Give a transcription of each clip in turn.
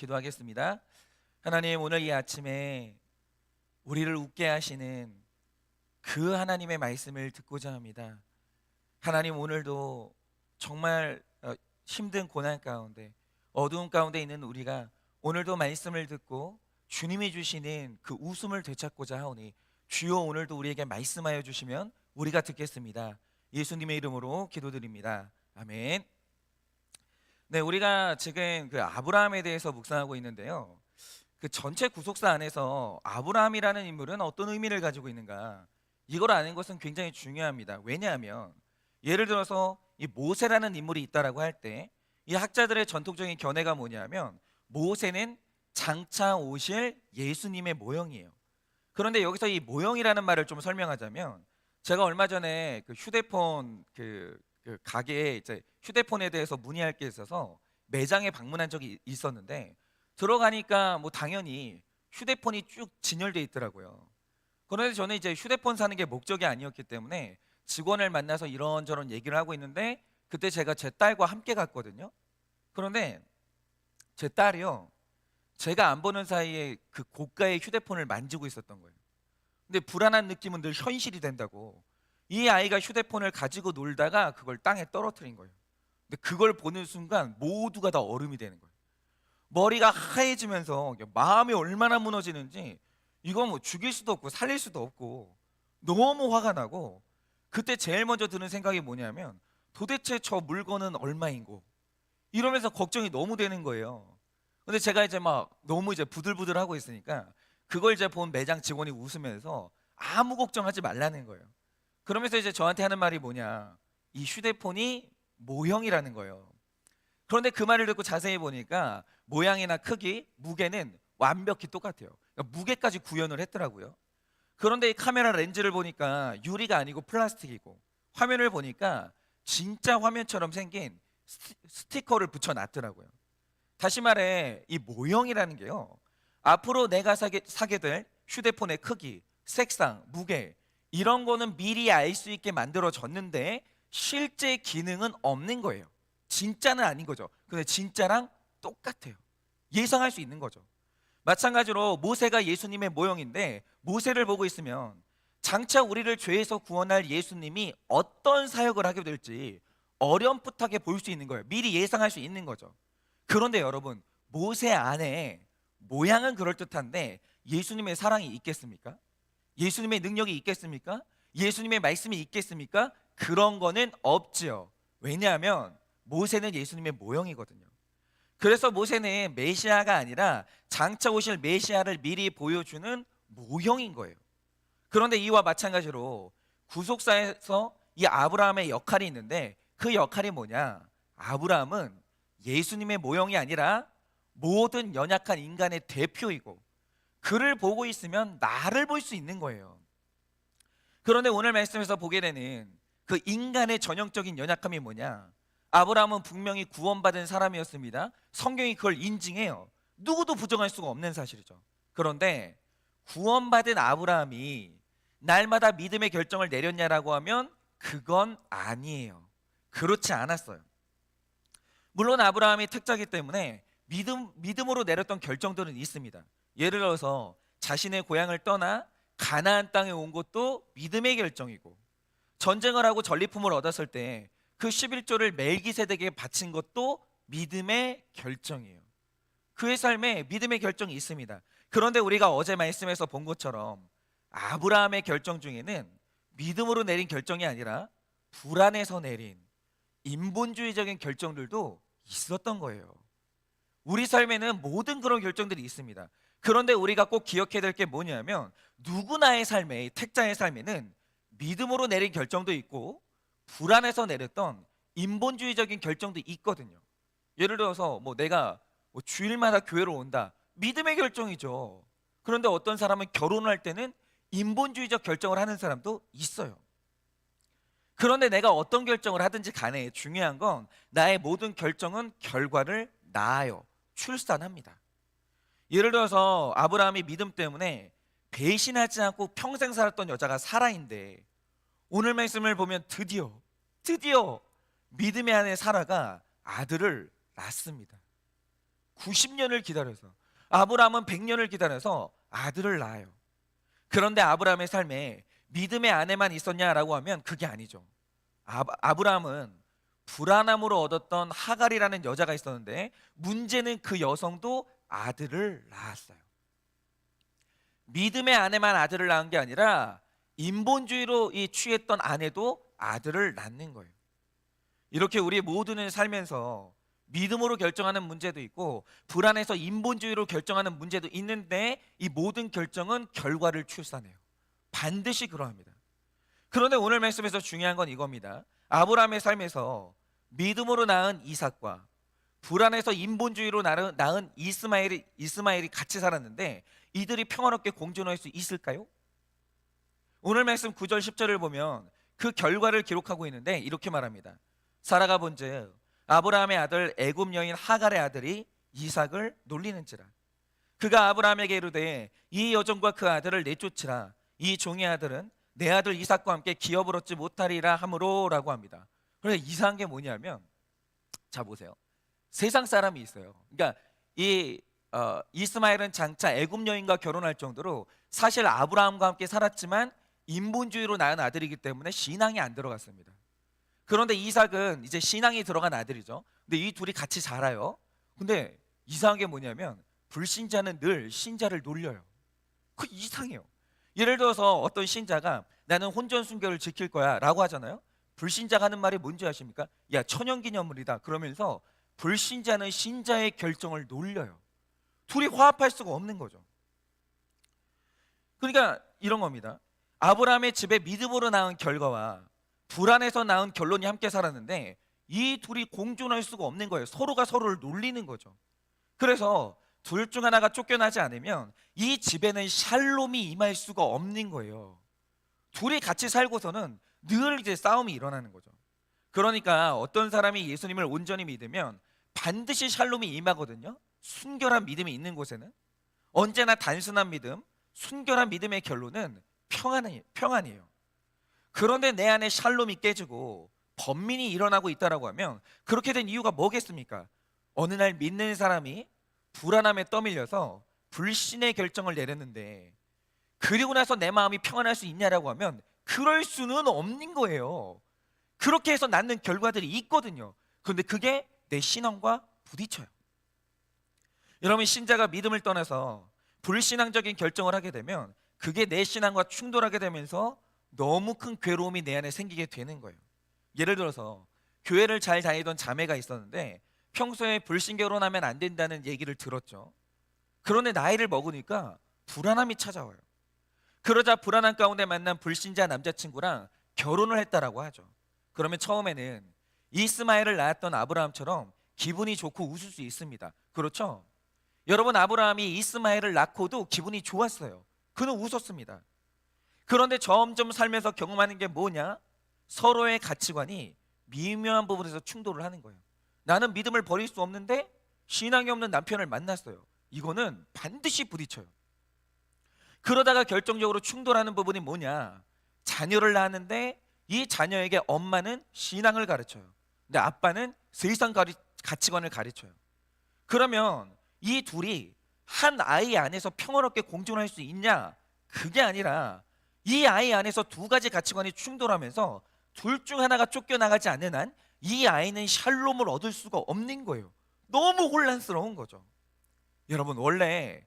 기도하겠습니다. 하나님, 오늘 이 아침에 우리를 웃게 하시는 그 하나님의 말씀을 듣고자 합니다. 하나님, 오늘도 정말 힘든 고난 가운데, 어두운 가운데 있는 우리가 오늘도 말씀을 듣고 주님이 주시는 그 웃음을 되찾고자 하오니, 주여 오늘도 우리에게 말씀하여 주시면 우리가 듣겠습니다. 예수님의 이름으로 기도드립니다. 아멘. 네, 우리가 지금 그 아브라함에 대해서 묵상하고 있는데요. 그 전체 구속사 안에서 아브라함이라는 인물은 어떤 의미를 가지고 있는가? 이걸 아는 것은 굉장히 중요합니다. 왜냐하면 예를 들어서 이 모세라는 인물이 있다라고 할 때 이 학자들의 전통적인 견해가 뭐냐면 모세는 장차 오실 예수님의 모형이에요. 그런데 여기서 이 모형이라는 말을 좀 설명하자면, 제가 얼마 전에 그 휴대폰 그 가게에 이제 휴대폰에 대해서 문의할 게 있어서 매장에 방문한 적이 있었는데, 들어가니까 뭐 당연히 휴대폰이 쭉 진열돼 있더라고요. 그런데 저는 이제 휴대폰 사는 게 목적이 아니었기 때문에 직원을 만나서 이런저런 얘기를 하고 있는데, 그때 제가 제 딸과 함께 갔거든요. 그런데 제 딸이요, 제가 안 보는 사이에 그 고가의 휴대폰을 만지고 있었던 거예요. 근데 불안한 느낌은 늘 현실이 된다고, 이 아이가 휴대폰을 가지고 놀다가 그걸 땅에 떨어뜨린 거예요. 근데 그걸 보는 순간 모두가 다 얼음이 되는 거예요. 머리가 하얘지면서 마음이 얼마나 무너지는지, 이거 뭐 죽일 수도 없고 살릴 수도 없고 너무 화가 나고, 그때 제일 먼저 드는 생각이 뭐냐면 도대체 저 물건은 얼마인고, 이러면서 걱정이 너무 되는 거예요. 근데 제가 이제 막 너무 이제 부들부들 하고 있으니까 그걸 이제 본 매장 직원이 웃으면서 아무 걱정하지 말라는 거예요. 그러면서 이제 저한테 하는 말이 뭐냐, 이 휴대폰이 모형이라는 거예요. 그런데 그 말을 듣고 자세히 보니까 모양이나 크기, 무게는 완벽히 똑같아요. 그러니까 무게까지 구현을 했더라고요. 그런데 이 카메라 렌즈를 보니까 유리가 아니고 플라스틱이고, 화면을 보니까 진짜 화면처럼 생긴 스티커를 붙여놨더라고요. 다시 말해 이 모형이라는 게요, 앞으로 내가 사게 될 휴대폰의 크기, 색상, 무게, 이런 거는 미리 알 수 있게 만들어졌는데 실제 기능은 없는 거예요. 진짜는 아닌 거죠. 근데 진짜랑 똑같아요. 예상할 수 있는 거죠. 마찬가지로 모세가 예수님의 모형인데, 모세를 보고 있으면 장차 우리를 죄에서 구원할 예수님이 어떤 사역을 하게 될지 어렴풋하게 볼 수 있는 거예요. 미리 예상할 수 있는 거죠. 그런데 여러분, 모세 안에 모양은 그럴듯한데 예수님의 사랑이 있겠습니까? 예수님의 능력이 있겠습니까? 예수님의 말씀이 있겠습니까? 그런 거는 없지요. 왜냐하면 모세는 예수님의 모형이거든요. 그래서 모세는 메시아가 아니라 장차 오실 메시아를 미리 보여주는 모형인 거예요. 그런데 이와 마찬가지로 구속사에서 이 아브라함의 역할이 있는데, 그 역할이 뭐냐? 아브라함은 예수님의 모형이 아니라 모든 연약한 인간의 대표이고, 그를 보고 있으면 나를 볼 수 있는 거예요. 그런데 오늘 말씀에서 보게 되는 그 인간의 전형적인 연약함이 뭐냐? 아브라함은 분명히 구원받은 사람이었습니다. 성경이 그걸 인증해요. 누구도 부정할 수가 없는 사실이죠. 그런데 구원받은 아브라함이 날마다 믿음의 결정을 내렸냐라고 하면 그건 아니에요. 그렇지 않았어요. 물론 아브라함이 특자이기 때문에 믿음으로 내렸던 결정들은 있습니다. 예를 들어서 자신의 고향을 떠나 가나안 땅에 온 것도 믿음의 결정이고, 전쟁을 하고 전리품을 얻었을 때 그 11조를 멜기세덱에게 바친 것도 믿음의 결정이에요. 그의 삶에 믿음의 결정이 있습니다. 그런데 우리가 어제 말씀에서 본 것처럼 아브라함의 결정 중에는 믿음으로 내린 결정이 아니라 불안해서 내린 인본주의적인 결정들도 있었던 거예요. 우리 삶에는 모든 그런 결정들이 있습니다. 그런데 우리가 꼭 기억해야 될 게 뭐냐면, 누구나의 삶에, 택자의 삶에는 믿음으로 내린 결정도 있고 불안해서 내렸던 인본주의적인 결정도 있거든요. 예를 들어서 뭐 내가 뭐 주일마다 교회로 온다, 믿음의 결정이죠. 그런데 어떤 사람은 결혼할 때는 인본주의적 결정을 하는 사람도 있어요. 그런데 내가 어떤 결정을 하든지 간에 중요한 건 나의 모든 결정은 결과를 낳아요. 출산합니다. 예를 들어서 아브라함이 믿음 때문에 배신하지 않고 평생 살았던 여자가 사라인데, 오늘 말씀을 보면 드디어 믿음의 아내 사라가 아들을 낳습니다. 90년을 기다려서, 아브라함은 100년을 기다려서 아들을 낳아요. 그런데 아브라함의 삶에 믿음의 아내만 있었냐라고 하면 그게 아니죠. 아브라함은 불안함으로 얻었던 하갈이라는 여자가 있었는데, 문제는 그 여성도 아들을 낳았어요. 믿음의 아내만 아들을 낳은 게 아니라 인본주의로 취했던 아내도 아들을 낳는 거예요. 이렇게 우리 모두는 살면서 믿음으로 결정하는 문제도 있고 불안해서 인본주의로 결정하는 문제도 있는데, 이 모든 결정은 결과를 출산해요. 반드시 그러합니다. 그런데 오늘 말씀에서 중요한 건 이겁니다. 아브라함의 삶에서 믿음으로 낳은 이삭과 불안해서 인본주의로 낳은 이스마엘이 같이 살았는데, 이들이 평화롭게 공존할 수 있을까요? 오늘 말씀 9절 10절을 보면 그 결과를 기록하고 있는데 이렇게 말합니다. 사라가 본즉 아브라함의 아들 애굽 여인 하갈의 아들이 이삭을 놀리는지라. 그가 아브라함에게 이르되 이 여종과 그 아들을 내쫓으라. 이 종의 아들은 내 아들 이삭과 함께 기업을 얻지 못하리라 하므로라고 합니다. 그런데 이상한 게 뭐냐면, 자 보세요. 세상 사람이 있어요. 그러니까 이스마엘은 장차 애굽 여인과 결혼할 정도로 사실 아브라함과 함께 살았지만 인본주의로 낳은 아들이기 때문에 신앙이 안 들어갔습니다. 그런데 이삭은 이제 신앙이 들어간 아들이죠. 근데 이 둘이 같이 자라요. 근데 이상한 게 뭐냐면 불신자는 늘 신자를 놀려요. 그 이상해요. 예를 들어서 어떤 신자가 나는 혼전 순결을 지킬 거야 라고 하잖아요. 불신자가 하는 말이 뭔지 아십니까? 야, 천연기념물이다 그러면서 불신자는 신자의 결정을 놀려요. 둘이 화합할 수가 없는 거죠. 그러니까 이런 겁니다. 아브라함의 집에 믿음으로 낳은 결과와 불안해서 낳은 결론이 함께 살았는데 이 둘이 공존할 수가 없는 거예요. 서로가 서로를 놀리는 거죠. 그래서 둘 중 하나가 쫓겨나지 않으면 이 집에는 샬롬이 임할 수가 없는 거예요. 둘이 같이 살고서는 늘 이제 싸움이 일어나는 거죠. 그러니까 어떤 사람이 예수님을 온전히 믿으면 반드시 샬롬이 임하거든요. 순결한 믿음이 있는 곳에는. 언제나 단순한 믿음, 순결한 믿음의 결론은 평안이에요. 그런데 내 안에 샬롬이 깨지고 번민이 일어나고 있다라고 하면 그렇게 된 이유가 뭐겠습니까? 어느 날 믿는 사람이 불안함에 떠밀려서 불신의 결정을 내렸는데, 그리고 나서 내 마음이 평안할 수 있냐라고 하면 그럴 수는 없는 거예요. 그렇게 해서 낳는 결과들이 있거든요. 그런데 그게 내 신앙과 부딪혀요. 여러분, 신자가 믿음을 떠나서 불신앙적인 결정을 하게 되면 그게 내 신앙과 충돌하게 되면서 너무 큰 괴로움이 내 안에 생기게 되는 거예요. 예를 들어서 교회를 잘 다니던 자매가 있었는데 평소에 불신 결혼하면 안 된다는 얘기를 들었죠. 그런데 나이를 먹으니까 불안함이 찾아와요. 그러자 불안한 가운데 만난 불신자 남자친구랑 결혼을 했다라고 하죠. 그러면 처음에는 이스마엘을 낳았던 아브라함처럼 기분이 좋고 웃을 수 있습니다. 그렇죠? 여러분, 아브라함이 이스마엘을 낳고도 기분이 좋았어요. 그는 웃었습니다. 그런데 점점 살면서 경험하는 게 뭐냐? 서로의 가치관이 미묘한 부분에서 충돌을 하는 거예요. 나는 믿음을 버릴 수 없는데 신앙이 없는 남편을 만났어요. 이거는 반드시 부딪혀요. 그러다가 결정적으로 충돌하는 부분이 뭐냐? 자녀를 낳았는데 이 자녀에게 엄마는 신앙을 가르쳐요. 근데 아빠는 세상 가치관을 가르쳐요. 그러면 이 둘이 한 아이 안에서 평화롭게 공존할 수 있냐? 그게 아니라 이 아이 안에서 두 가지 가치관이 충돌하면서 둘 중 하나가 쫓겨나가지 않는 한 이 아이는 샬롬을 얻을 수가 없는 거예요. 너무 혼란스러운 거죠. 여러분, 원래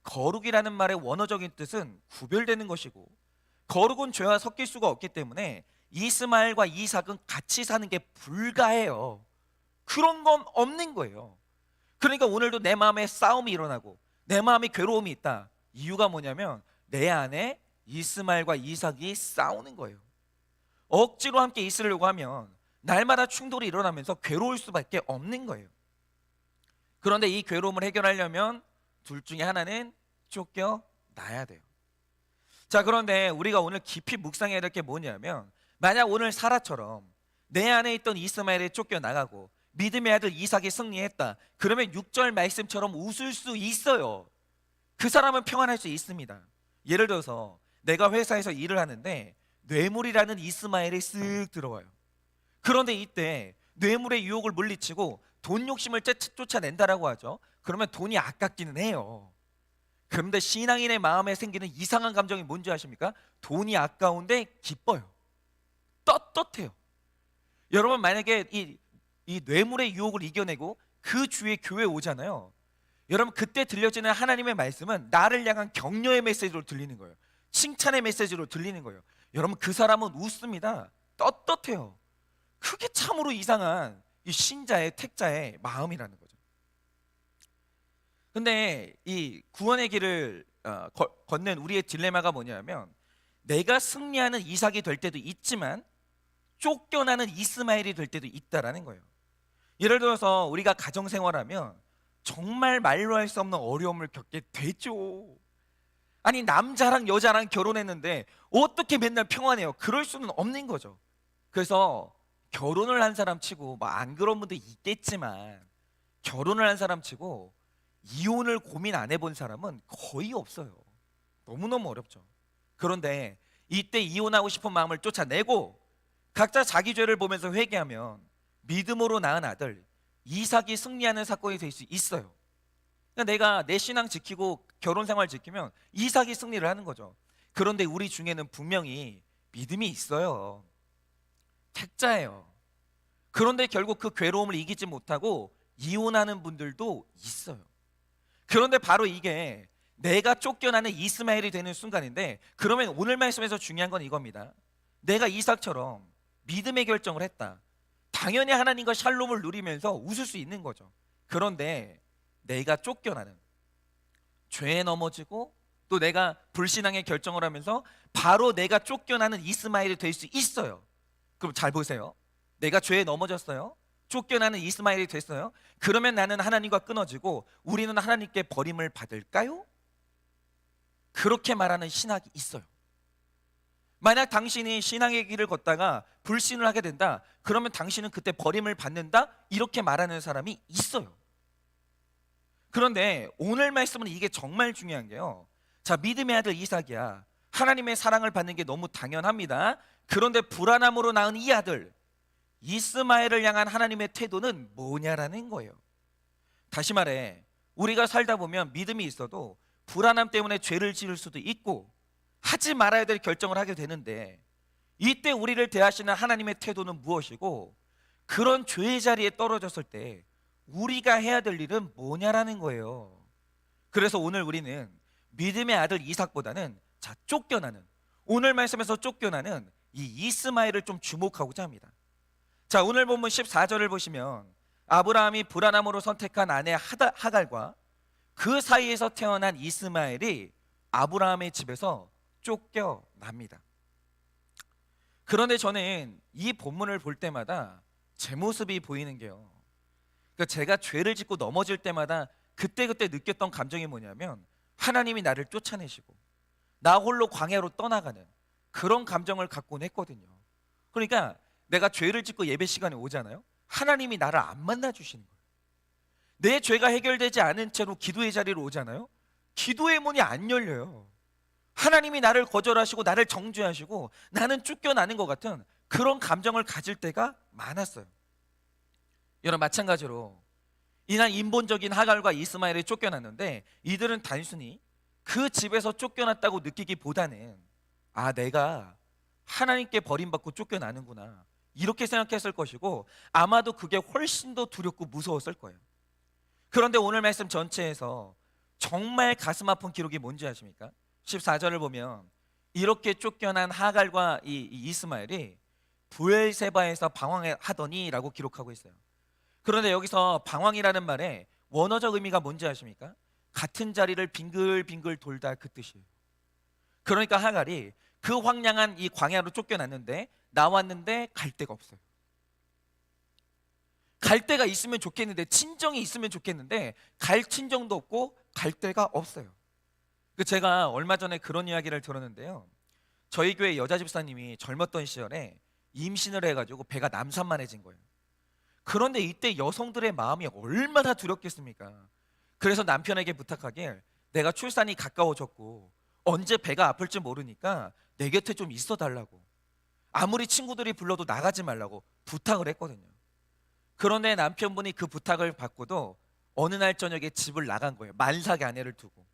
거룩이라는 말의 원어적인 뜻은 구별되는 것이고 거룩은 죄와 섞일 수가 없기 때문에 이스마엘과 이삭은 같이 사는 게 불가해요. 그런 건 없는 거예요. 그러니까 오늘도 내 마음에 싸움이 일어나고 내 마음에 괴로움이 있다. 이유가 뭐냐면 내 안에 이스마엘과 이삭이 싸우는 거예요. 억지로 함께 있으려고 하면 날마다 충돌이 일어나면서 괴로울 수밖에 없는 거예요. 그런데 이 괴로움을 해결하려면 둘 중에 하나는 쫓겨나야 돼요. 자, 그런데 우리가 오늘 깊이 묵상해야 될 게 뭐냐면, 만약 오늘 사라처럼 내 안에 있던 이스마엘이 쫓겨나가고 믿음의 아들 이삭이 승리했다, 그러면 6절 말씀처럼 웃을 수 있어요. 그 사람은 평안할 수 있습니다. 예를 들어서 내가 회사에서 일을 하는데 뇌물이라는 이스마엘이 쓱 들어와요. 그런데 이때 뇌물의 유혹을 물리치고 돈 욕심을 쫓아낸다라고 하죠. 그러면 돈이 아깝기는 해요. 그런데 신앙인의 마음에 생기는 이상한 감정이 뭔지 아십니까? 돈이 아까운데 기뻐요. 떳떳해요. 여러분 만약에 이 뇌물의 유혹을 이겨내고 그 주에 교회에 오잖아요. 여러분 그때 들려지는 하나님의 말씀은 나를 향한 격려의 메시지로 들리는 거예요. 칭찬의 메시지로 들리는 거예요. 여러분 그 사람은 웃습니다. 떳떳해요. 그게 참으로 이상한 이 신자의 택자의 마음이라는 거죠. 근데 이 구원의 길을 걷는 우리의 딜레마가 뭐냐면 내가 승리하는 이삭이 될 때도 있지만 쫓겨나는 이스마엘이 될 때도 있다라는 거예요. 예를 들어서 우리가 가정생활하면 정말 말로 할 수 없는 어려움을 겪게 되죠. 아니 남자랑 여자랑 결혼했는데 어떻게 맨날 평안해요? 그럴 수는 없는 거죠. 그래서 결혼을 한 사람 치고 뭐 안 그런 분도 있겠지만 결혼을 한 사람 치고 이혼을 고민 안 해본 사람은 거의 없어요. 너무너무 어렵죠. 그런데 이때 이혼하고 싶은 마음을 쫓아내고 각자 자기 죄를 보면서 회개하면 믿음으로 낳은 아들 이삭이 승리하는 사건이 될 수 있어요. 그러니까 내가 내 신앙 지키고 결혼 생활 지키면 이삭이 승리를 하는 거죠. 그런데 우리 중에는 분명히 믿음이 있어요. 택자예요. 그런데 결국 그 괴로움을 이기지 못하고 이혼하는 분들도 있어요. 그런데 바로 이게 내가 쫓겨나는 이스마엘이 되는 순간인데, 그러면 오늘 말씀에서 중요한 건 이겁니다. 내가 이삭처럼 믿음의 결정을 했다. 당연히 하나님과 샬롬을 누리면서 웃을 수 있는 거죠. 그런데 내가 쫓겨나는, 죄에 넘어지고 또 내가 불신앙의 결정을 하면서 바로 내가 쫓겨나는 이스마엘이 될 수 있어요. 그럼 잘 보세요. 내가 죄에 넘어졌어요. 쫓겨나는 이스마엘이 됐어요. 그러면 나는 하나님과 끊어지고 우리는 하나님께 버림을 받을까요? 그렇게 말하는 신학이 있어요. 만약 당신이 신앙의 길을 걷다가 불신을 하게 된다, 그러면 당신은 그때 버림을 받는다, 이렇게 말하는 사람이 있어요. 그런데 오늘 말씀은 이게 정말 중요한 게요, 자, 믿음의 아들 이삭이야. 하나님의 사랑을 받는 게 너무 당연합니다. 그런데 불안함으로 낳은 이 아들 이스마엘을 향한 하나님의 태도는 뭐냐라는 거예요. 다시 말해, 우리가 살다 보면 믿음이 있어도 불안함 때문에 죄를 지을 수도 있고 하지 말아야 될 결정을 하게 되는데, 이때 우리를 대하시는 하나님의 태도는 무엇이고, 그런 죄의 자리에 떨어졌을 때 우리가 해야 될 일은 뭐냐라는 거예요. 그래서 오늘 우리는 믿음의 아들 이삭보다는 쫓겨나는, 오늘 말씀에서 쫓겨나는 이 이스마엘을 좀 주목하고자 합니다. 자, 오늘 본문 14절을 보시면 아브라함이 불안함으로 선택한 아내 하갈과 그 사이에서 태어난 이스마엘이 아브라함의 집에서 쫓겨납니다. 그런데 저는 이 본문을 볼 때마다 제 모습이 보이는 게요, 그러니까 제가 죄를 짓고 넘어질 때마다 그때그때 느꼈던 감정이 뭐냐면 하나님이 나를 쫓아내시고 나 홀로 광야로 떠나가는 그런 감정을 갖곤 했거든요. 그러니까 내가 죄를 짓고 예배 시간에 오잖아요. 하나님이 나를 안 만나주시는 거예요. 내 죄가 해결되지 않은 채로 기도의 자리로 오잖아요. 기도의 문이 안 열려요. 하나님이 나를 거절하시고 나를 정죄하시고 나는 쫓겨나는 것 같은 그런 감정을 가질 때가 많았어요. 여러분, 마찬가지로 이날 인본적인 하갈과 이스마엘이 쫓겨났는데 이들은 단순히 그 집에서 쫓겨났다고 느끼기보다는 내가 하나님께 버림받고 쫓겨나는구나, 이렇게 생각했을 것이고 아마도 그게 훨씬 더 두렵고 무서웠을 거예요. 그런데 오늘 말씀 전체에서 정말 가슴 아픈 기록이 뭔지 아십니까? 14절을 보면 이렇게 쫓겨난 하갈과 이 이스마엘이 브엘세바에서 방황하더니 라고 기록하고 있어요. 그런데 여기서 방황이라는 말의 원어적 의미가 뭔지 아십니까? 같은 자리를 빙글빙글 돌다, 그 뜻이에요. 그러니까 하갈이 그 황량한 이 광야로 쫓겨났는데 나왔는데 갈 데가 없어요. 갈 데가 있으면 좋겠는데, 친정이 있으면 좋겠는데 갈 친정도 없고 갈 데가 없어요. 제가 얼마 전에 그런 이야기를 들었는데요, 저희 교회 여자 집사님이 젊었던 시절에 임신을 해가지고 배가 남산만해진 거예요. 그런데 이때 여성들의 마음이 얼마나 두렵겠습니까? 그래서 남편에게 부탁하길, 내가 출산이 가까워졌고 언제 배가 아플지 모르니까 내 곁에 좀 있어 달라고, 아무리 친구들이 불러도 나가지 말라고 부탁을 했거든요. 그런데 남편분이 그 부탁을 받고도 어느 날 저녁에 집을 나간 거예요. 만삭의 아내를 두고.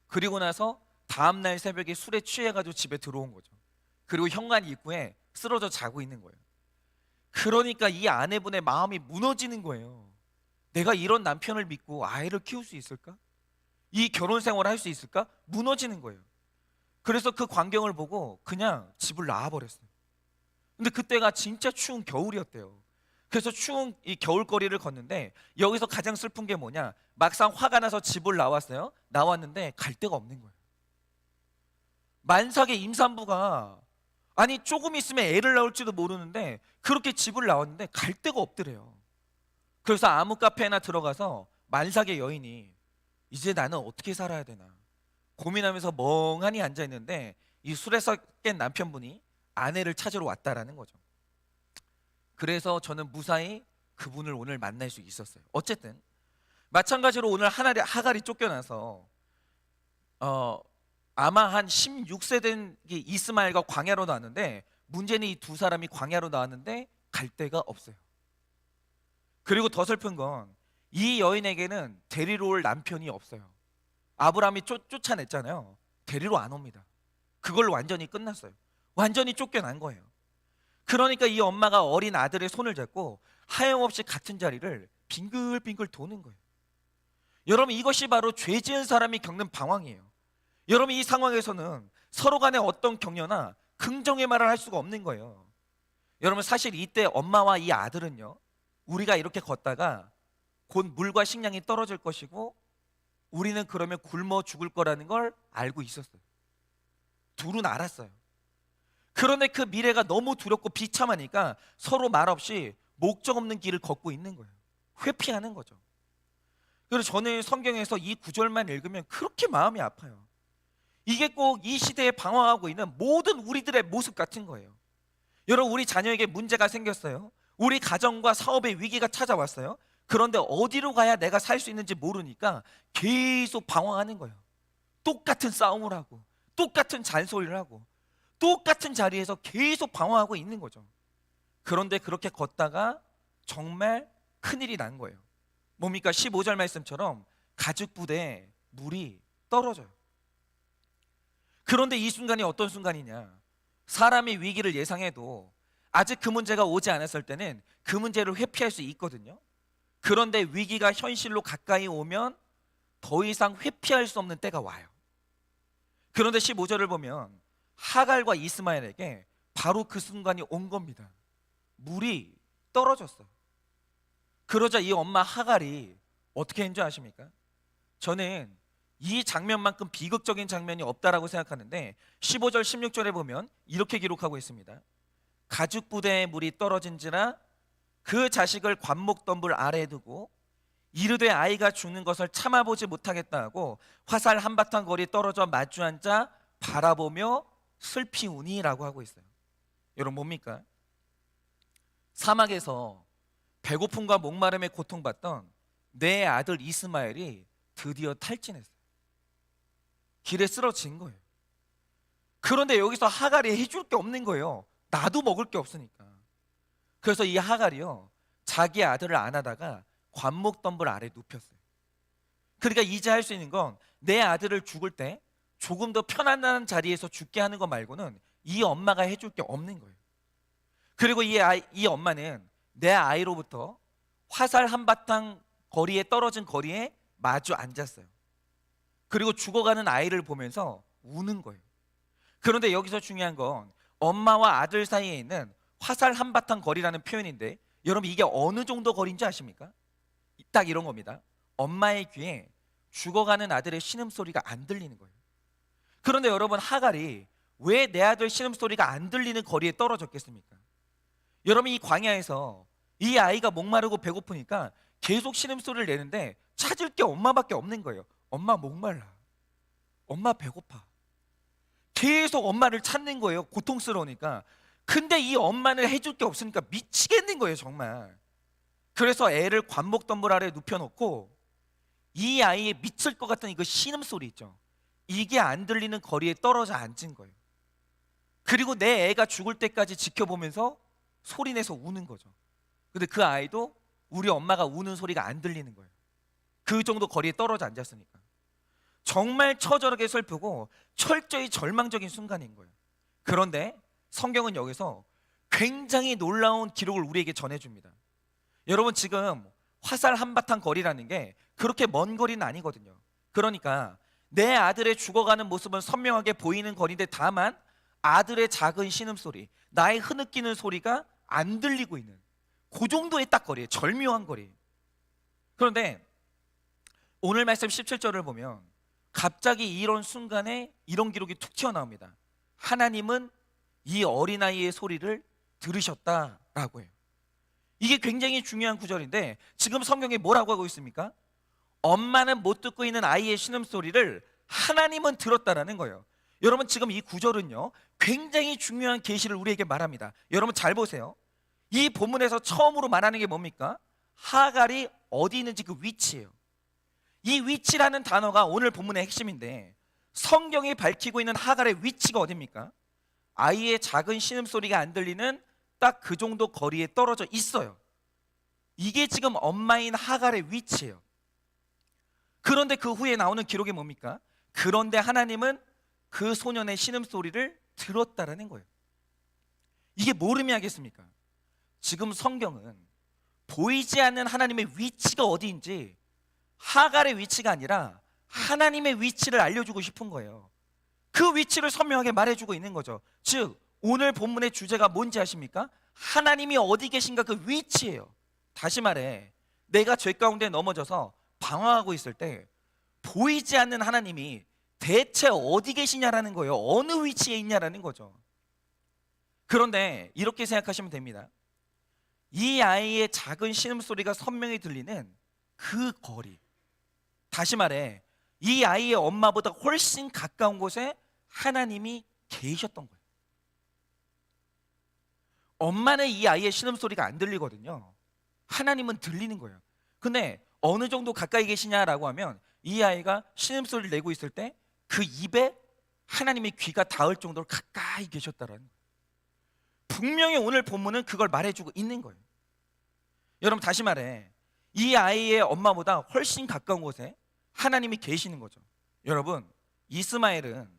그리고 나서 다음 날 새벽에 술에 취해가지고 집에 들어온 거죠. 그리고 현관 입구에 쓰러져 자고 있는 거예요. 그러니까 이 아내분의 마음이 무너지는 거예요. 내가 이런 남편을 믿고 아이를 키울 수 있을까? 이 결혼 생활을 할 수 있을까? 무너지는 거예요. 그래서 그 광경을 보고 그냥 집을 나와버렸어요. 근데 그때가 진짜 추운 겨울이었대요. 그래서 추운 이 겨울거리를 걷는데 여기서 가장 슬픈 게 뭐냐? 막상 화가 나서 집을 나왔어요. 나왔는데 갈 데가 없는 거예요. 만삭의 임산부가 아니 조금 있으면 애를 낳을지도 모르는데 그렇게 집을 나왔는데 갈 데가 없더래요. 그래서 아무 카페나 들어가서 만삭의 여인이 이제 나는 어떻게 살아야 되나 고민하면서 멍하니 앉아 있는데 이 술에서 깬 남편분이 아내를 찾으러 왔다라는 거죠. 그래서 저는 무사히 그분을 오늘 만날 수 있었어요. 어쨌든 마찬가지로 오늘 하갈이 쫓겨나서 아마 한 16세 된 이스마엘과 광야로 나왔는데 문제는 이 두 사람이 광야로 나왔는데 갈 데가 없어요. 그리고 더 슬픈 건 이 여인에게는 데리러 올 남편이 없어요. 아브라함이 쫓아냈잖아요. 데리러 안 옵니다. 그걸로 완전히 끝났어요. 완전히 쫓겨난 거예요. 그러니까 이 엄마가 어린 아들의 손을 잡고 하염없이 같은 자리를 빙글빙글 도는 거예요. 여러분 이것이 바로 죄 지은 사람이 겪는 방황이에요. 여러분 이 상황에서는 서로 간에 어떤 격려나 긍정의 말을 할 수가 없는 거예요. 여러분 사실 이때 엄마와 이 아들은요 우리가 이렇게 걷다가 곧 물과 식량이 떨어질 것이고 우리는 그러면 굶어 죽을 거라는 걸 알고 있었어요. 둘은 알았어요. 그런데 그 미래가 너무 두렵고 비참하니까 서로 말없이 목적 없는 길을 걷고 있는 거예요. 회피하는 거죠. 그래서 저는 성경에서 이 구절만 읽으면 그렇게 마음이 아파요. 이게 꼭 이 시대에 방황하고 있는 모든 우리들의 모습 같은 거예요. 여러분 우리 자녀에게 문제가 생겼어요. 우리 가정과 사업에 위기가 찾아왔어요. 그런데 어디로 가야 내가 살 수 있는지 모르니까 계속 방황하는 거예요. 똑같은 싸움을 하고 똑같은 잔소리를 하고 똑같은 자리에서 계속 방황하고 있는 거죠. 그런데 그렇게 걷다가 정말 큰일이 난 거예요. 뭡니까? 15절 말씀처럼 가죽 부대에 물이 떨어져요. 그런데 이 순간이 어떤 순간이냐? 사람이 위기를 예상해도 아직 그 문제가 오지 않았을 때는 그 문제를 회피할 수 있거든요. 그런데 위기가 현실로 가까이 오면 더 이상 회피할 수 없는 때가 와요. 그런데 15절을 보면 하갈과 이스마엘에게 바로 그 순간이 온 겁니다. 물이 떨어졌어요. 그러자 이 엄마 하갈이 어떻게 했는지 아십니까? 저는 이 장면만큼 비극적인 장면이 없다라고 생각하는데 15절 16절에 보면 이렇게 기록하고 있습니다. 가죽 부대에 물이 떨어진지라 그 자식을 관목덤불 아래에 두고 이르되 아이가 죽는 것을 참아보지 못하겠다 하고 화살 한바탕 거리 떨어져 마주 앉아 바라보며 슬피 우니라고 하고 있어요. 여러분 뭡니까? 사막에서 배고픔과 목마름에 고통받던 내 아들 이스마엘이 드디어 탈진했어요. 길에 쓰러진 거예요. 그런데 여기서 하갈이 해줄 게 없는 거예요. 나도 먹을 게 없으니까. 그래서 이 하갈이요 자기 아들을 안아다가 관목덤불 아래 눕혔어요. 그러니까 이제 할 수 있는 건 내 아들을 죽을 때 조금 더 편안한 자리에서 죽게 하는 거 말고는 이 엄마가 해줄 게 없는 거예요. 그리고 이 엄마는 내 아이로부터 화살 한바탕 거리에 떨어진 거리에 마주 앉았어요. 그리고 죽어가는 아이를 보면서 우는 거예요. 그런데 여기서 중요한 건 엄마와 아들 사이에 있는 화살 한바탕 거리라는 표현인데 여러분 이게 어느 정도 거리인지 아십니까? 딱 이런 겁니다. 엄마의 귀에 죽어가는 아들의 신음소리가 안 들리는 거예요. 그런데 여러분 하갈이 왜 내 아들 신음소리가 안 들리는 거리에 떨어졌겠습니까? 여러분 이 광야에서 이 아이가 목마르고 배고프니까 계속 신음소리를 내는데 찾을 게 엄마밖에 없는 거예요. 엄마 목말라, 엄마 배고파. 계속 엄마를 찾는 거예요. 고통스러우니까. 근데 이 엄마는 해줄 게 없으니까 미치겠는 거예요 정말. 그래서 애를 관목덤불 아래 눕혀놓고 이 아이의 미칠 것 같은 이거 신음소리 있죠. 이게 안 들리는 거리에 떨어져 앉은 거예요. 그리고 내 애가 죽을 때까지 지켜보면서 소리내서 우는 거죠. 근데 그 아이도 우리 엄마가 우는 소리가 안 들리는 거예요. 그 정도 거리에 떨어져 앉았으니까. 정말 처절하게 슬프고 철저히 절망적인 순간인 거예요. 그런데 성경은 여기서 굉장히 놀라운 기록을 우리에게 전해줍니다. 여러분, 지금 화살 한바탕 거리라는 게 그렇게 먼 거리는 아니거든요. 그러니까 내 아들의 죽어가는 모습은 선명하게 보이는 거리인데, 다만 아들의 작은 신음소리, 나의 흐느끼는 소리가 안 들리고 있는 그 정도의 딱 거리예요. 절묘한 거리. 그런데 오늘 말씀 17절을 보면 갑자기 이런 순간에 이런 기록이 툭 튀어나옵니다. 하나님은 이 어린아이의 소리를 들으셨다라고 해요. 이게 굉장히 중요한 구절인데, 지금 성경에 뭐라고 하고 있습니까? 엄마는 못 듣고 있는 아이의 신음소리를 하나님은 들었다라는 거예요. 여러분, 지금 이 구절은요 굉장히 중요한 계시를 우리에게 말합니다. 여러분 잘 보세요. 이 본문에서 처음으로 말하는 게 뭡니까? 하갈이 어디 있는지 그 위치예요. 이 위치라는 단어가 오늘 본문의 핵심인데, 성경이 밝히고 있는 하갈의 위치가 어디입니까? 아이의 작은 신음소리가 안 들리는 딱 그 정도 거리에 떨어져 있어요. 이게 지금 엄마인 하갈의 위치예요. 그런데 그 후에 나오는 기록이 뭡니까? 그런데 하나님은 그 소년의 신음소리를 들었다라는 거예요. 이게 뭘 의미하겠습니까? 지금 성경은 보이지 않는 하나님의 위치가 어디인지 하갈의 위치가 아니라 하나님의 위치를 알려주고 싶은 거예요. 그 위치를 선명하게 말해주고 있는 거죠. 즉 오늘 본문의 주제가 뭔지 아십니까? 하나님이 어디 계신가, 그 위치예요. 다시 말해, 내가 죄 가운데 넘어져서 방황하고 있을 때 보이지 않는 하나님이 대체 어디 계시냐라는 거예요. 어느 위치에 있냐라는 거죠. 그런데 이렇게 생각하시면 됩니다. 이 아이의 작은 신음소리가 선명히 들리는 그 거리, 다시 말해 이 아이의 엄마보다 훨씬 가까운 곳에 하나님이 계셨던 거예요. 엄마는 이 아이의 신음소리가 안 들리거든요. 하나님은 들리는 거예요. 근데 어느 정도 가까이 계시냐라고 하면, 이 아이가 신음소리를 내고 있을 때 그 입에 하나님의 귀가 닿을 정도로 가까이 계셨다라는 거예요. 분명히 오늘 본문은 그걸 말해주고 있는 거예요. 여러분, 다시 말해 이 아이의 엄마보다 훨씬 가까운 곳에 하나님이 계시는 거죠. 여러분, 이스마엘은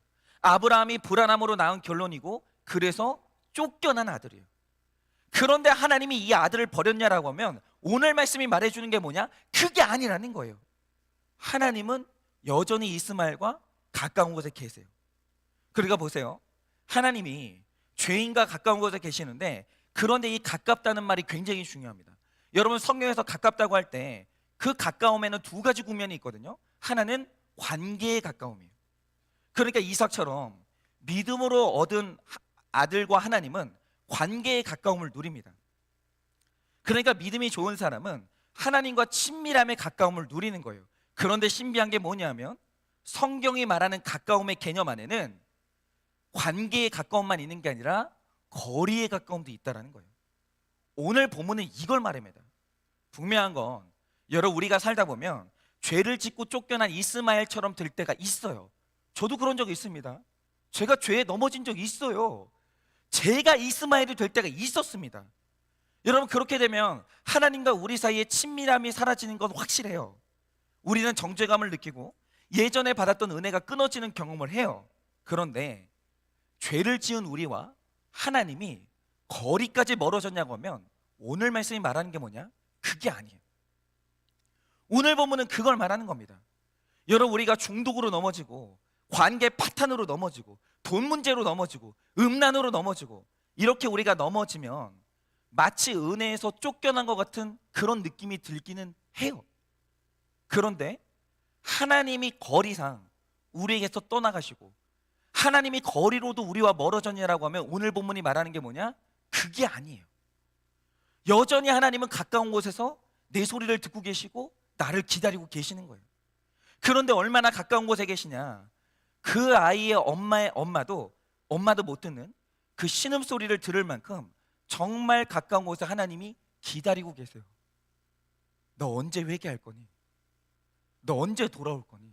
아브라함이 불안함으로 낳은 결론이고, 그래서 쫓겨난 아들이에요. 그런데 하나님이 이 아들을 버렸냐라고 하면 오늘 말씀이 말해주는 게 뭐냐? 그게 아니라는 거예요. 하나님은 여전히 이스마엘과 가까운 곳에 계세요. 그러니까 보세요, 하나님이 죄인과 가까운 곳에 계시는데, 그런데 이 가깝다는 말이 굉장히 중요합니다. 여러분, 성경에서 가깝다고 할 때 그 가까움에는 두 가지 국면이 있거든요. 하나는 관계의 가까움이에요. 그러니까 이삭처럼 믿음으로 얻은 아들과 하나님은 관계의 가까움을 누립니다. 그러니까 믿음이 좋은 사람은 하나님과 친밀함의 가까움을 누리는 거예요. 그런데 신비한 게 뭐냐면, 성경이 말하는 가까움의 개념 안에는 관계의 가까움만 있는 게 아니라 거리의 가까움도 있다는 거예요. 오늘 본문은 이걸 말합니다. 분명한 건, 여러분, 우리가 살다 보면 죄를 짓고 쫓겨난 이스마엘처럼 될 때가 있어요. 저도 그런 적이 있습니다. 제가 죄에 넘어진 적이 있어요. 제가 이스마엘이 될 때가 있었습니다. 여러분, 그렇게 되면 하나님과 우리 사이에 친밀함이 사라지는 건 확실해요. 우리는 정죄감을 느끼고 예전에 받았던 은혜가 끊어지는 경험을 해요. 그런데 죄를 지은 우리와 하나님이 거리까지 멀어졌냐고 하면 오늘 말씀이 말하는 게 뭐냐? 그게 아니에요. 오늘 본문은 그걸 말하는 겁니다. 여러분, 우리가 중독으로 넘어지고 관계 파탄으로 넘어지고 돈 문제로 넘어지고 음란으로 넘어지고 이렇게 우리가 넘어지면 마치 은혜에서 쫓겨난 것 같은 그런 느낌이 들기는 해요. 그런데 하나님이 거리상 우리에게서 떠나가시고 하나님이 거리로도 우리와 멀어졌냐라고 하면 오늘 본문이 말하는 게 뭐냐? 그게 아니에요. 여전히 하나님은 가까운 곳에서 내 소리를 듣고 계시고 나를 기다리고 계시는 거예요. 그런데 얼마나 가까운 곳에 계시냐? 그 아이의 엄마도 못 듣는 그 신음소리를 들을 만큼 정말 가까운 곳에 하나님이 기다리고 계세요. 너 언제 회개할 거니? 너 언제 돌아올 거니?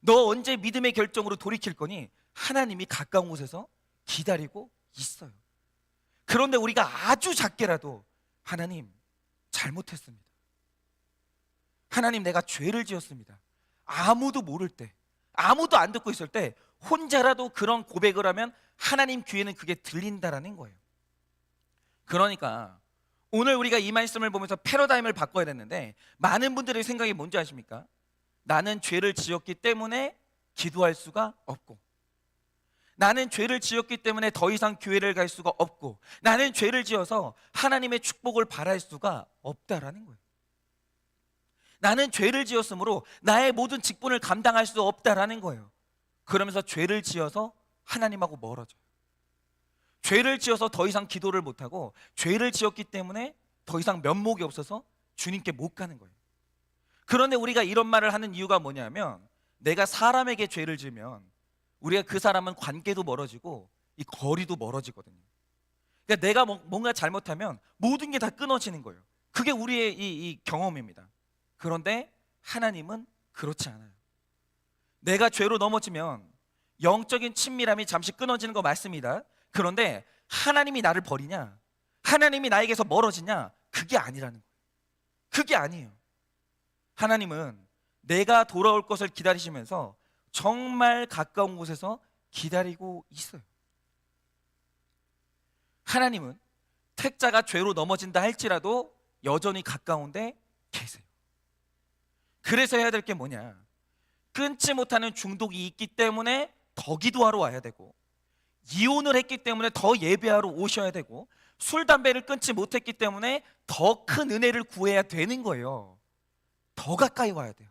너 언제 믿음의 결정으로 돌이킬 거니? 하나님이 가까운 곳에서 기다리고 있어요. 그런데 우리가 아주 작게라도 하나님 잘못했습니다. 하나님, 내가 죄를 지었습니다. 아무도 모를 때, 아무도 안 듣고 있을 때 혼자라도 그런 고백을 하면 하나님 귀에는 그게 들린다라는 거예요. 그러니까 오늘 우리가 이 말씀을 보면서 패러다임을 바꿔야 되는데, 많은 분들의 생각이 뭔지 아십니까? 나는 죄를 지었기 때문에 기도할 수가 없고, 나는 죄를 지었기 때문에 더 이상 교회를 갈 수가 없고, 나는 죄를 지어서 하나님의 축복을 바랄 수가 없다라는 거예요. 나는 죄를 지었으므로 나의 모든 직분을 감당할 수 없다라는 거예요. 그러면서 죄를 지어서 하나님하고 멀어져요. 죄를 지어서 더 이상 기도를 못하고, 죄를 지었기 때문에 더 이상 면목이 없어서 주님께 못 가는 거예요. 그런데 우리가 이런 말을 하는 이유가 뭐냐면, 내가 사람에게 죄를 지으면 우리가 그 사람은 관계도 멀어지고 이 거리도 멀어지거든요. 그러니까 내가 뭔가 잘못하면 모든 게 다 끊어지는 거예요. 그게 우리의 이 경험입니다. 그런데 하나님은 그렇지 않아요. 내가 죄로 넘어지면 영적인 친밀함이 잠시 끊어지는 거 맞습니다. 그런데 하나님이 나를 버리냐, 하나님이 나에게서 멀어지냐, 그게 아니라는 거예요. 그게 아니에요. 하나님은 내가 돌아올 것을 기다리시면서 정말 가까운 곳에서 기다리고 있어요. 하나님은 택자가 죄로 넘어진다 할지라도 여전히 가까운데 계세요. 그래서 해야 될 게 뭐냐, 끊지 못하는 중독이 있기 때문에 더 기도하러 와야 되고, 이혼을 했기 때문에 더 예배하러 오셔야 되고, 술 담배를 끊지 못했기 때문에 더 큰 은혜를 구해야 되는 거예요. 더 가까이 와야 돼요.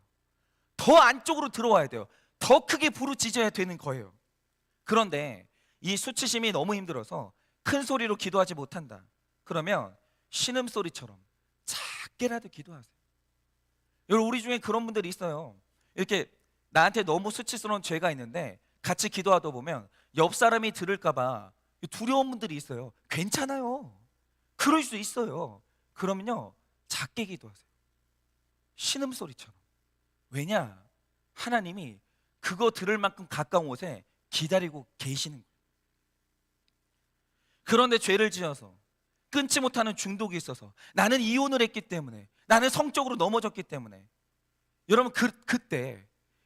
더 안쪽으로 들어와야 돼요. 더 크게 부르짖어야 되는 거예요. 그런데 이 수치심이 너무 힘들어서 큰 소리로 기도하지 못한다. 그러면 신음소리처럼 작게라도 기도하세요. 여러분, 우리 중에 그런 분들이 있어요. 이렇게 나한테 너무 수치스러운 죄가 있는데 같이 기도하다 보면 옆 사람이 들을까 봐 두려운 분들이 있어요. 괜찮아요. 그럴 수 있어요. 그러면요, 작게 기도하세요. 신음소리처럼. 왜냐? 하나님이 그거 들을 만큼 가까운 곳에 기다리고 계시는 거예요. 그런데 죄를 지어서 끊지 못하는 중독이 있어서, 나는 이혼을 했기 때문에, 나는 성적으로 넘어졌기 때문에, 여러분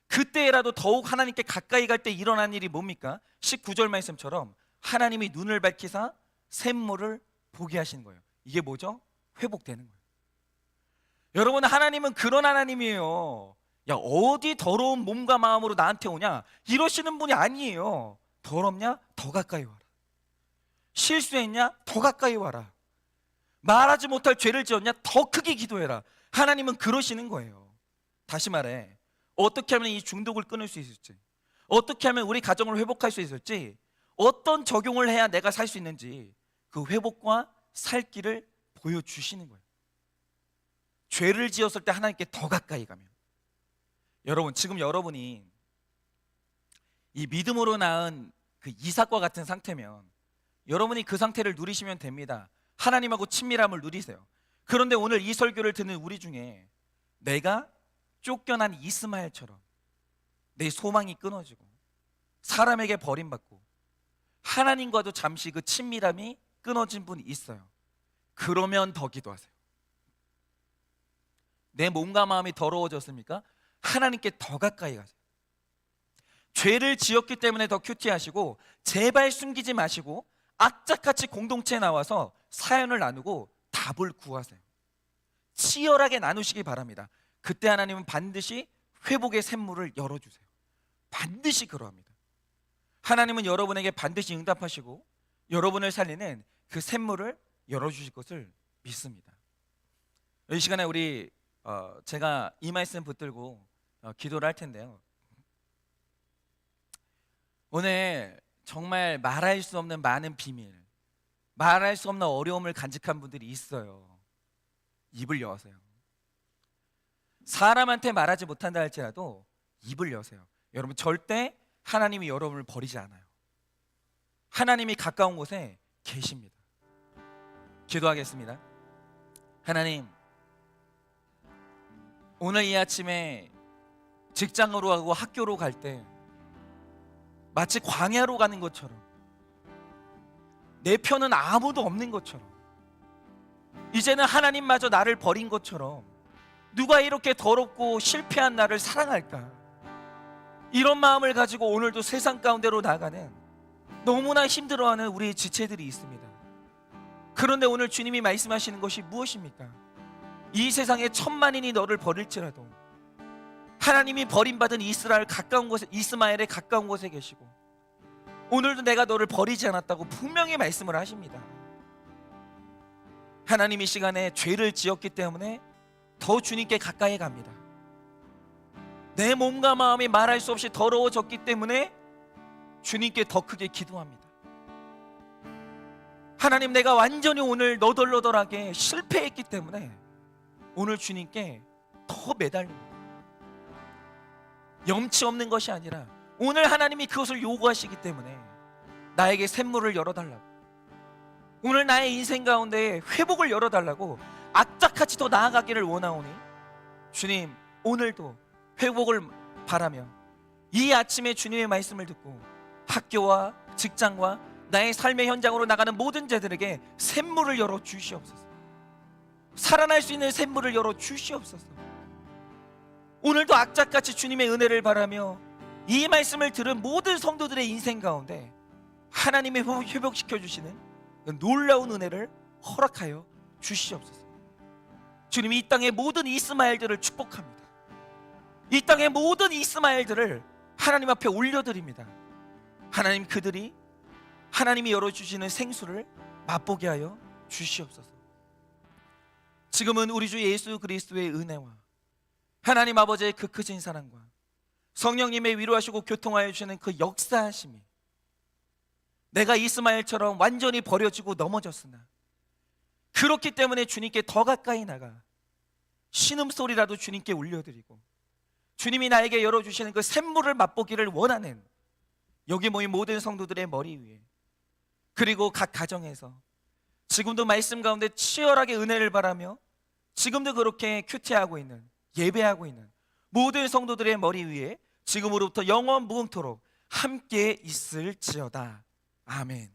그때라도 더욱 하나님께 가까이 갈 때 일어난 일이 뭡니까? 19절 말씀처럼 하나님이 눈을 밝히사 샘물을 보게 하시는 거예요. 이게 뭐죠? 회복되는 거예요. 여러분, 하나님은 그런 하나님이에요. 야, 어디 더러운 몸과 마음으로 나한테 오냐, 이러시는 분이 아니에요. 더럽냐? 더 가까이 와라. 실수했냐? 더 가까이 와라. 말하지 못할 죄를 지었냐? 더 크게 기도해라. 하나님은 그러시는 거예요. 다시 말해, 어떻게 하면 이 중독을 끊을 수 있을지, 어떻게 하면 우리 가정을 회복할 수 있을지, 어떤 적용을 해야 내가 살 수 있는지, 그 회복과 살 길을 보여주시는 거예요. 죄를 지었을 때 하나님께 더 가까이 가면, 여러분, 지금 여러분이 이 믿음으로 낳은 그 이삭과 같은 상태면 여러분이 그 상태를 누리시면 됩니다. 하나님하고 친밀함을 누리세요. 그런데 오늘 이 설교를 듣는 우리 중에 내가 쫓겨난 이스마엘처럼 내 소망이 끊어지고 사람에게 버림받고 하나님과도 잠시 그 친밀함이 끊어진 분이 있어요. 그러면 더 기도하세요. 내 몸과 마음이 더러워졌습니까? 하나님께 더 가까이 가세요. 죄를 지었기 때문에 더 큐티하시고, 제발 숨기지 마시고 악착같이 공동체에 나와서 사연을 나누고 답을 구하세요. 치열하게 나누시기 바랍니다. 그때 하나님은 반드시 회복의 샘물을 열어주세요. 반드시 그러합니다. 하나님은 여러분에게 반드시 응답하시고 여러분을 살리는 그 샘물을 열어주실 것을 믿습니다. 이 시간에 우리 제가 이 말씀 붙들고 기도를 할 텐데요, 오늘 정말 말할 수 없는 많은 비밀, 말할 수 없는 어려움을 간직한 분들이 있어요. 입을 여세요. 사람한테 말하지 못한다 할지라도 입을 여세요. 여러분, 절대 하나님이 여러분을 버리지 않아요. 하나님이 가까운 곳에 계십니다. 기도하겠습니다. 하나님, 오늘 이 아침에 직장으로 가고 학교로 갈 때 마치 광야로 가는 것처럼, 내 편은 아무도 없는 것처럼, 이제는 하나님마저 나를 버린 것처럼 누가 이렇게 더럽고 실패한 나를 사랑할까? 이런 마음을 가지고 오늘도 세상 가운데로 나가는 너무나 힘들어하는 우리의 지체들이 있습니다. 그런데 오늘 주님이 말씀하시는 것이 무엇입니까? 이 세상에 천만인이 너를 버릴지라도 하나님이 버림받은 이스마엘의 가까운 곳에 계시고 오늘도 내가 너를 버리지 않았다고 분명히 말씀을 하십니다. 하나님 이 시간에 죄를 지었기 때문에 더 주님께 가까이 갑니다. 내 몸과 마음이 말할 수 없이 더러워졌기 때문에 주님께 더 크게 기도합니다. 하나님, 내가 완전히 오늘 너덜너덜하게 실패했기 때문에 오늘 주님께 더 매달립니다. 염치 없는 것이 아니라 오늘 하나님이 그것을 요구하시기 때문에 나에게 샘물을 열어달라고, 오늘 나의 인생 가운데 회복을 열어달라고 악착같이 더 나아가기를 원하오니 주님, 오늘도 회복을 바라며 이 아침에 주님의 말씀을 듣고 학교와 직장과 나의 삶의 현장으로 나가는 모든 자들에게 샘물을 열어 주시옵소서. 살아날 수 있는 샘물을 열어 주시옵소서. 오늘도 악착같이 주님의 은혜를 바라며 이 말씀을 들은 모든 성도들의 인생 가운데 하나님의 회복시켜 주시는 놀라운 은혜를 허락하여 주시옵소서. 주님이 이 땅의 모든 이스마엘들을 축복합니다. 이 땅의 모든 이스마엘들을 하나님 앞에 올려드립니다. 하나님, 그들이 하나님이 열어주시는 생수를 맛보게 하여 주시옵소서. 지금은 우리 주 예수 그리스도의 은혜와 하나님 아버지의 그 크신 사랑과 성령님의 위로하시고 교통하여 주시는 그 역사하심이, 내가 이스마엘처럼 완전히 버려지고 넘어졌으나 그렇기 때문에 주님께 더 가까이 나가 신음소리라도 주님께 울려드리고 주님이 나에게 열어주시는 그 샘물을 맛보기를 원하는 여기 모인 모든 성도들의 머리 위에, 그리고 각 가정에서 지금도 말씀 가운데 치열하게 은혜를 바라며 지금도 그렇게 큐티하고 있는, 예배하고 있는 모든 성도들의 머리 위에 지금으로부터 영원 무궁토록 함께 있을지어다. 아멘.